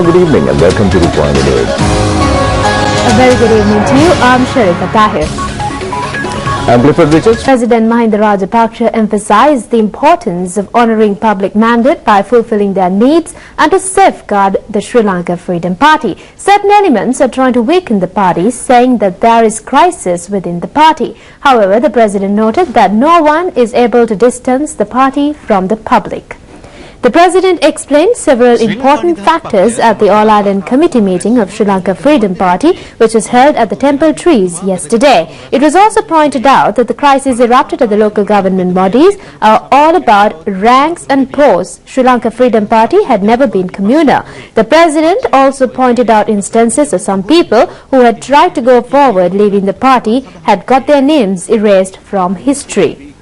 good evening and welcome to Rupavahini News. A very good evening to you. I'm Sharika Tahir. President Mahinda Rajapaksa emphasized the importance of honouring public mandate by fulfilling their needs and to safeguard the Sri Lanka Freedom Party. Certain elements are trying to weaken the party, saying that there is crisis within the party. However, the president noted that no one is able to distance the party from the public. The President explained several important factors at the All-Ireland Committee meeting of Sri Lanka Freedom Party, which was held at the Temple Trees yesterday. It was also pointed out that the crisis erupted at the local government bodies are all about ranks and posts. Sri Lanka Freedom Party had never been communal. The President also pointed out instances of some people who had tried to go forward leaving the party had got their names erased from history.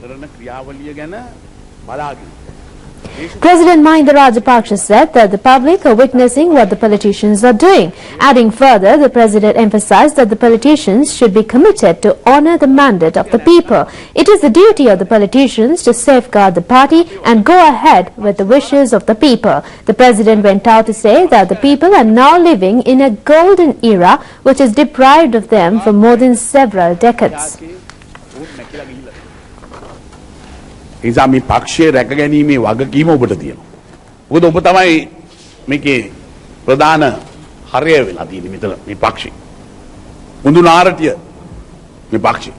President Mahinda Rajapaksa said that the public are witnessing what the politicians are doing. Adding further, the President emphasized that the politicians should be committed to honour the mandate of the people. It is the duty of the politicians to safeguard the party and go ahead with the wishes of the people. The President went out to say that the people are now living in a golden era which is deprived of them for more than several decades. නිසා මේ පක්ෂයේ රැකගැනීමේ වගකීම ඔබට තියෙනවා. මොකද ඔබ තමයි මේකේ ප්‍රධාන හරය වෙලා තියෙන්නේ මෙතන මේ පක්ෂේ. මුඳු නාරටිය මේ පක්ෂේ.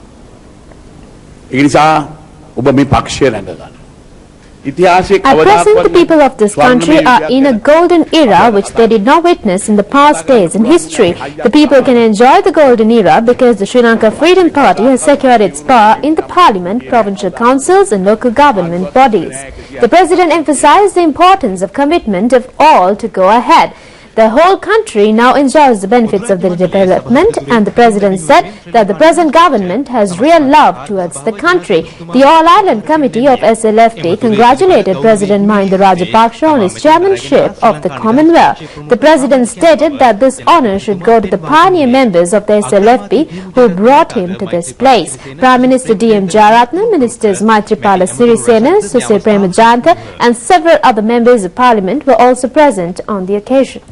ඒ නිසා ඔබ මේ පක්ෂය රැකගන්න. At present, the people of this country are in a golden era which they did not witness in the past days in history. The people can enjoy the golden era because the Sri Lanka Freedom Party has secured its power in the parliament, provincial councils and local government bodies. The President emphasized the importance of commitment of all to go ahead. The whole country now enjoys the benefits of the development, and the President said that the present government has real love towards the country. The All-Ireland Committee of SLFP congratulated President Mahinda Rajapaksa on his chairmanship of the Commonwealth. The President stated that this honour should go to the pioneer members of the SLFP who brought him to this place. Prime Minister D.M. Jayaratne, Ministers Maitripala Sirisena, Susir Premajanta and several other members of Parliament were also present on the occasion.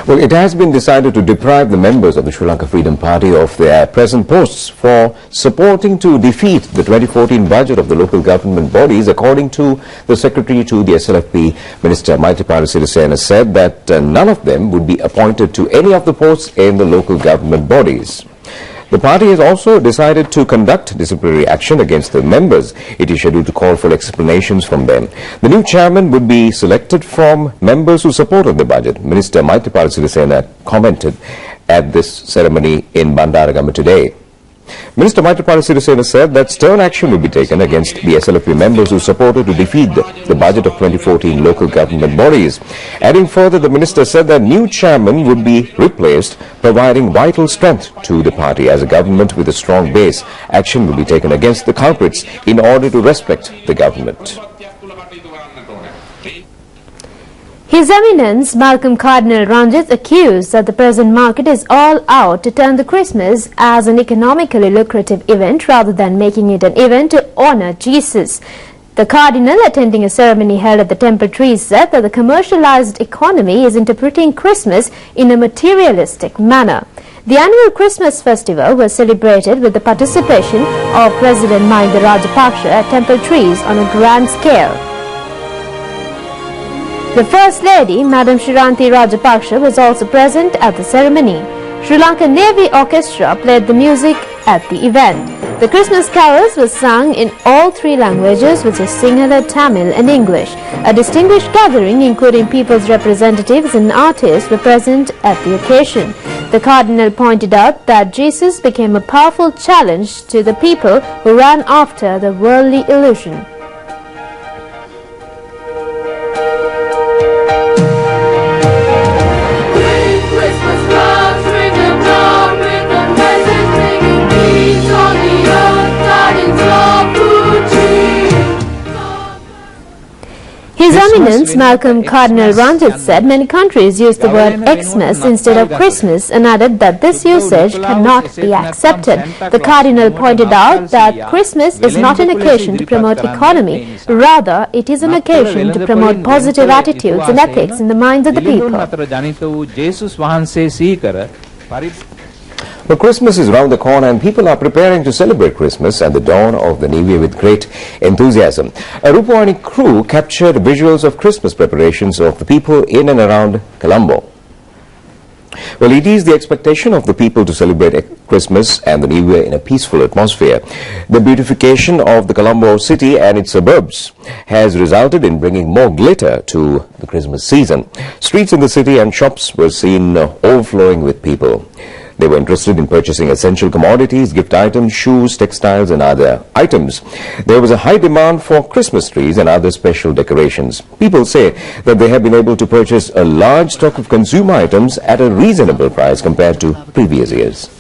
Well, it has been decided to deprive the members of the Sri Lanka Freedom Party of their present posts for supporting to defeat the 2014 budget of the local government bodies. According to the Secretary to the SLFP, Minister Maitripala Sirisena said that none of them would be appointed to any of the posts in the local government bodies. The party has also decided to conduct disciplinary action against the members. It is scheduled to call for explanations from them. The new chairman would be selected from members who supported the budget. Minister Maitripala Sirisena commented at this ceremony in Bandaragama today. Minister Maitripala Sirisena said that stern action will be taken against the SLFP members who supported to defeat the budget of 2014 local government bodies. Adding further, the minister said that new chairman would be replaced, providing vital strength to the party as a government with a strong base. Action will be taken against the culprits in order to respect the government. His Eminence Malcolm Cardinal Ranjith accused that the present market is all out to turn the Christmas as an economically lucrative event rather than making it an event to honour Jesus. The Cardinal, attending a ceremony held at the Temple Trees, said that the commercialized economy is interpreting Christmas in a materialistic manner. The annual Christmas festival was celebrated with the participation of President Mahinda Rajapaksa at Temple Trees on a grand scale. The First Lady, Madam Shiranti Rajapaksa, was also present at the ceremony. Sri Lanka Navy Orchestra played the music at the event. The Christmas carols were sung in all three languages, which is Sinhala, Tamil and English. A distinguished gathering, including people's representatives and artists, were present at the occasion. The Cardinal pointed out that Jesus became a powerful challenge to the people who ran after the worldly illusion. His Eminence Malcolm Cardinal Ranjit said many countries use the word Xmas instead of Christmas and added that this usage cannot be accepted. The Cardinal pointed out that Christmas is not an occasion to promote economy, rather it is an occasion to promote positive attitudes and ethics in the minds of the people. Well, Christmas is around the corner and people are preparing to celebrate Christmas at the dawn of the new year with great enthusiasm. A Rupavahini crew captured visuals of Christmas preparations of the people in and around Colombo. Well, it is the expectation of the people to celebrate Christmas and the New Year in a peaceful atmosphere. The beautification of the Colombo city and its suburbs has resulted in bringing more glitter to the Christmas season. Streets in the city and shops were seen overflowing with people. They were interested in purchasing essential commodities, gift items, shoes, textiles and other items. There was a high demand for Christmas trees and other special decorations. People say that they have been able to purchase a large stock of consumer items at a reasonable price compared to previous years.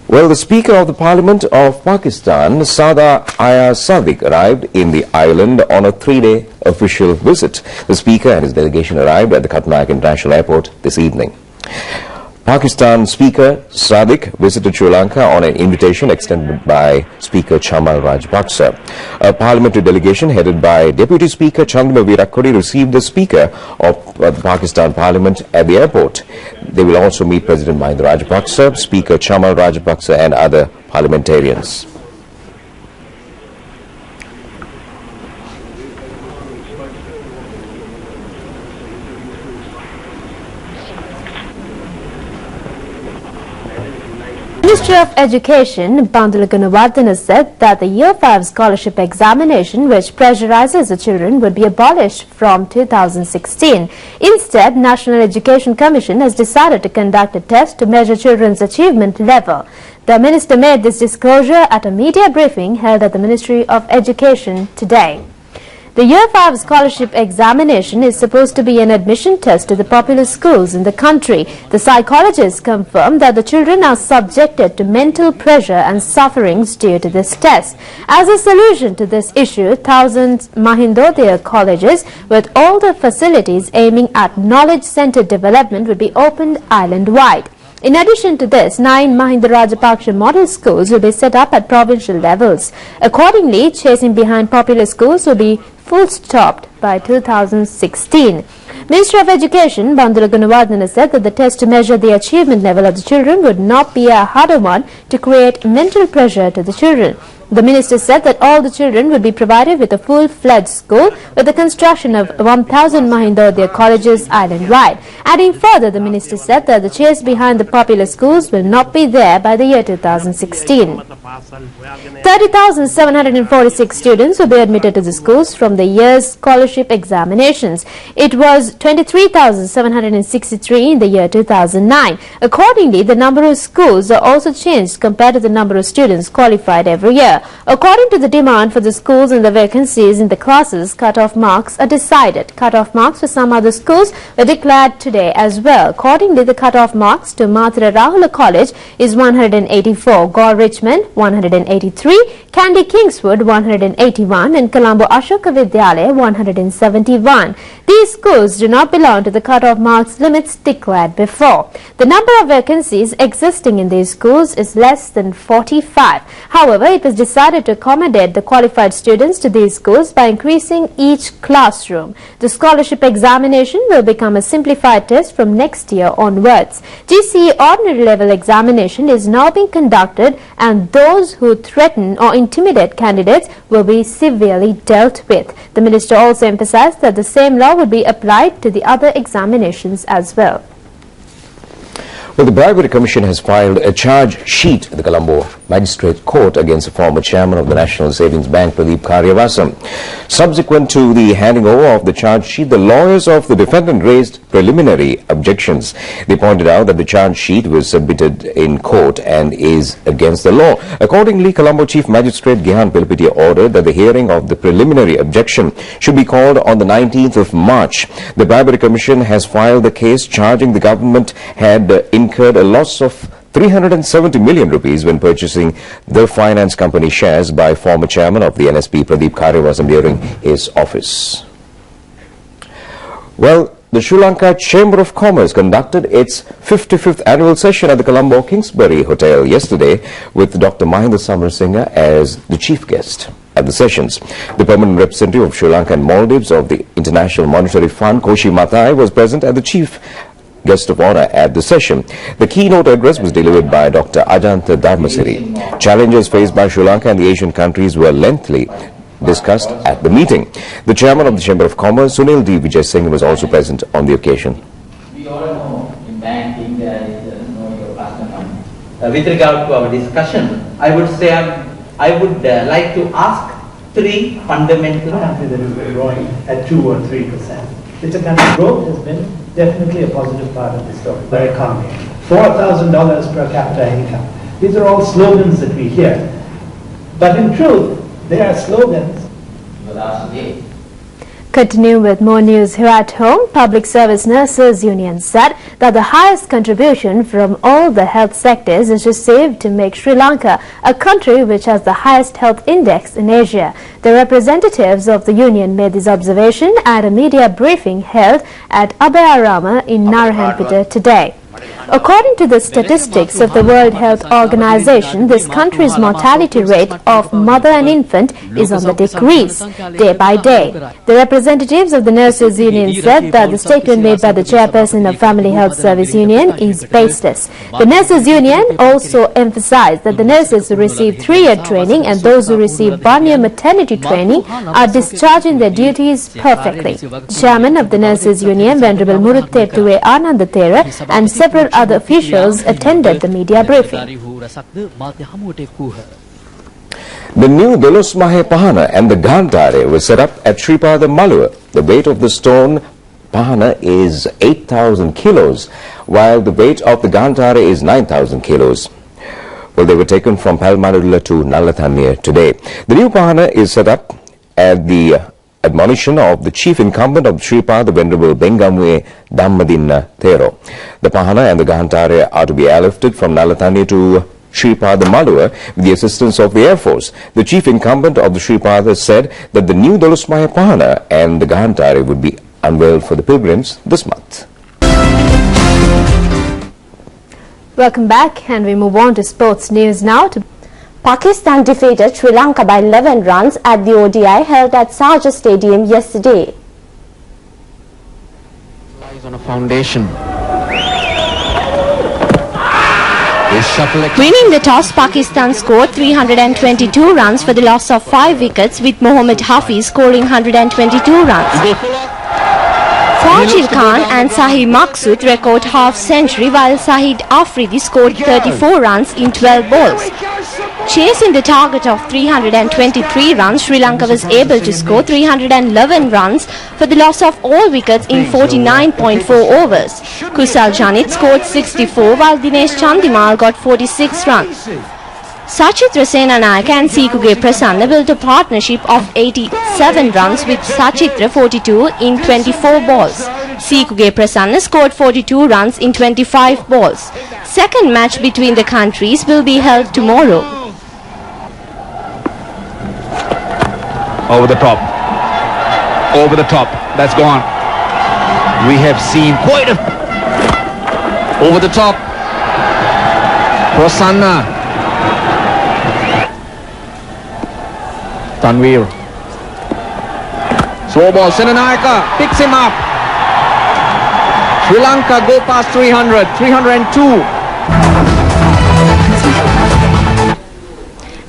Well, the Speaker of the Parliament of Pakistan, Sada Ayaz Sadiq, arrived in the island on a 3-day official visit. The Speaker and his delegation arrived at the Khatnayak International Airport this evening. Pakistan Speaker Sadiq visited Sri Lanka on an invitation extended by Speaker Chamal Rajapaksa. A parliamentary delegation headed by Deputy Speaker Chandra Virakuri received the Speaker of the Pakistan Parliament at the airport. They will also meet President Mahinda Rajapaksa, Speaker Chamal Rajapaksa and other parliamentarians. Ministry of Education, Bandula Gunawardena, said that the Year 5 scholarship examination, which pressurizes the children, would be abolished from 2016. Instead, National Education Commission has decided to conduct a test to measure children's achievement level. The minister made this disclosure at a media briefing held at the Ministry of Education today. The Year 5 scholarship examination is supposed to be an admission test to the popular schools in the country. The psychologists confirm that the children are subjected to mental pressure and sufferings due to this test. As a solution to this issue, thousands Mahindodaya colleges with all the facilities aiming at knowledge-centered development would be opened island-wide. In addition to this, 9 Mahinda Rajapaksa model schools will be set up at provincial levels. Accordingly, chasing behind popular schools will be full-stopped by 2016. Minister of Education, Bandula Gunawardena, said that the test to measure the achievement level of the children would not be a harder one to create mental pressure to the children. The minister said that all the children would be provided with a full-fledged school with the construction of 1,000 Mahindodaya colleges island-wide. Adding further, the minister said that the chase behind the popular schools will not be there by the year 2016. 30,746 students will be admitted to the schools from the year's scholarship examinations. It was 23,763 in the year 2009. Accordingly, the number of schools are also changed compared to the number of students qualified every year. According to the demand for the schools and the vacancies in the classes, cut-off marks are decided. Cut-off marks for some other schools were declared today as well. Accordingly, the cut-off marks to Mathura Rahula College is 184, Gore Richmond 183, Kandy Kingswood 181 and Colombo Ashoka Vidyalaya 171. These schools do not belong to the cut-off marks limits declared before. The number of vacancies existing in these schools is less than 45. However, it was decided to accommodate the qualified students to these schools by increasing each classroom. The scholarship examination will become a simplified test from next year onwards. GCE ordinary level examination is now being conducted and those who threaten or intimidate candidates will be severely dealt with. The minister also emphasized that the same law would be applied to the other examinations as well. Well, the Bribery Commission has filed a charge sheet at the Colombo Magistrate Court against the former chairman of the National Savings Bank, Pradeep Karyavasam. Subsequent to the handing over of the charge sheet, the lawyers of the defendant raised preliminary objections. They pointed out that the charge sheet was submitted in court and is against the law. Accordingly, Colombo Chief Magistrate Gihan Pilpitia ordered that the hearing of the preliminary objection should be called on the 19th of March. The Bribery Commission has filed the case charging the government had incurred a loss of 370 million rupees when purchasing the finance company shares by former chairman of the NSP Pradeep Kharewasam during his office. Well, the Sri Lanka Chamber of Commerce conducted its 55th annual session at the Colombo Kingsbury Hotel yesterday with Dr. Mahinda Samarasinha as the chief guest. At the sessions, the permanent representative of Sri Lanka and Maldives of the International Monetary Fund, Koshi Mathai, was present as the chief guest of honor at the session. The keynote address was delivered by Dr. Ajanta Dharmasiri. Challenges faced by Sri Lanka and the Asian countries were lengthily discussed at the meeting. The chairman of the Chamber of Commerce, Sunil D. Vijay Singh, was also present on the occasion. We all know in banking there is know your customer. With regard to our discussion, I would say I would like to ask three fundamental. Country that is growing at 2 or 3%. It's a country growth has been definitely a positive part of the story. Their economy, $4,000 per capita income. These are all slogans that we hear, but in truth, they are slogans. Continuing with more news here at home, Public Service Nurses Union said that the highest contribution from all the health sectors is received to make Sri Lanka a country which has the highest health index in Asia. The representatives of the union made this observation at a media briefing held at Abhayarama in Narayanpeta today. According to the statistics of the World Health Organization, this country's mortality rate of mother and infant is on the decrease day by day. The representatives of the Nurses Union said that the statement made by the chairperson of Family Health Service Union is baseless. The Nurses Union also emphasized that the nurses who receive 3-year training and those who receive 1-year maternity training are discharging their duties perfectly. The chairman of the Nurses Union, Venerable Muruthettuwe Anandathera, and several other officials attended the media briefing. The new Dolus Mahe Pahana and the Gantare were set up at Sripada Malua. The weight of the stone Pahana is 8,000 kilos, while the weight of the Gantare is 9,000 kilos. Well, they were taken from Palmadulla to Nalathanir today. The new Pahana is set up at the admonition of the chief incumbent of Sripada, the Venerable Bengamwe Dhammadinna Thero. The Pahana and the Gantare are to be airlifted from Nalathanir to Sripada Malua with the assistance of the Air Force. The chief incumbent of the Sripada said that the new Dolusmaya Pahana and the Gantare would be unveiled for the pilgrims this month. Welcome back, and we move on to sports news now. Pakistan defeated Sri Lanka by 11 runs at the ODI held at Sharjah Stadium yesterday. Lies on a foundation. Winning the toss, Pakistan scored 322 runs for the loss of 5 wickets, with Mohammad Hafiz scoring 122 runs. Fajir Khan and Sahib Maqsood record half-century, while Sahid Afridi scored 34 runs in 12 balls. Chasing the target of 323 runs, Sri Lanka was able to score 311 runs for the loss of all wickets in 49.4 overs. Kusal Janit scored 64, while Dinesh Chandimal got 46 runs. Sachitra Senanayake and Sikuge Prasanna built a partnership of 87 runs, with Sachitra 42 in 24 balls. Sikuge Prasanna scored 42 runs in 25 balls. Second match between the countries will be held tomorrow. Over the top. Over the top. That's gone. We have seen quite a... Over the top. Prasanna. Tanveer. Slow ball. Senanayake picks him up. Sri Lanka go past 300. 302.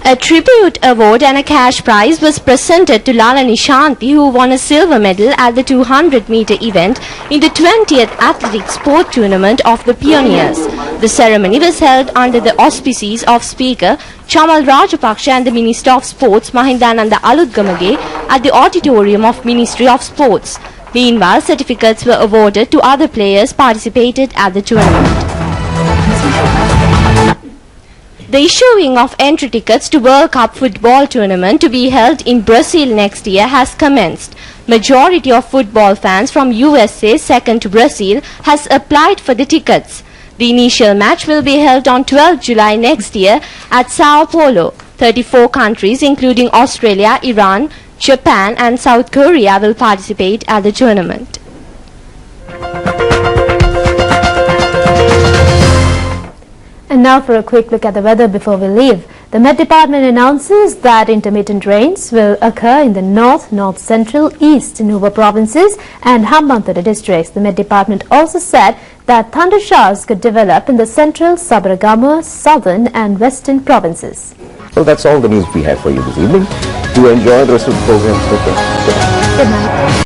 A tribute award and a cash prize was presented to Lala Nishanti, who won a silver medal at the 200-meter event in the 20th Athletic Sport Tournament of the Pioneers. The ceremony was held under the auspices of Speaker Chamal Rajapaksa and the Minister of Sports Mahindananda Alutgamage at the auditorium of Ministry of Sports. Meanwhile, certificates were awarded to other players participated at the tournament. The issuing of entry tickets to World Cup football tournament to be held in Brazil next year has commenced. Majority of football fans from USA, second to Brazil, has applied for the tickets. The initial match will be held on 12 July next year at Sao Paulo. 34 countries including Australia, Iran, Japan and South Korea will participate at the tournament. And now for a quick look at the weather before we leave. The Met Department announces that intermittent rains will occur in the north, north central, east Nuwara provinces and Hambantota districts. The Met Department also said that thunder showers could develop in the central, Sabaragamuwa, southern and western provinces. Well, that's all the news we have for you this evening. Do enjoy the rest of the program. Good night.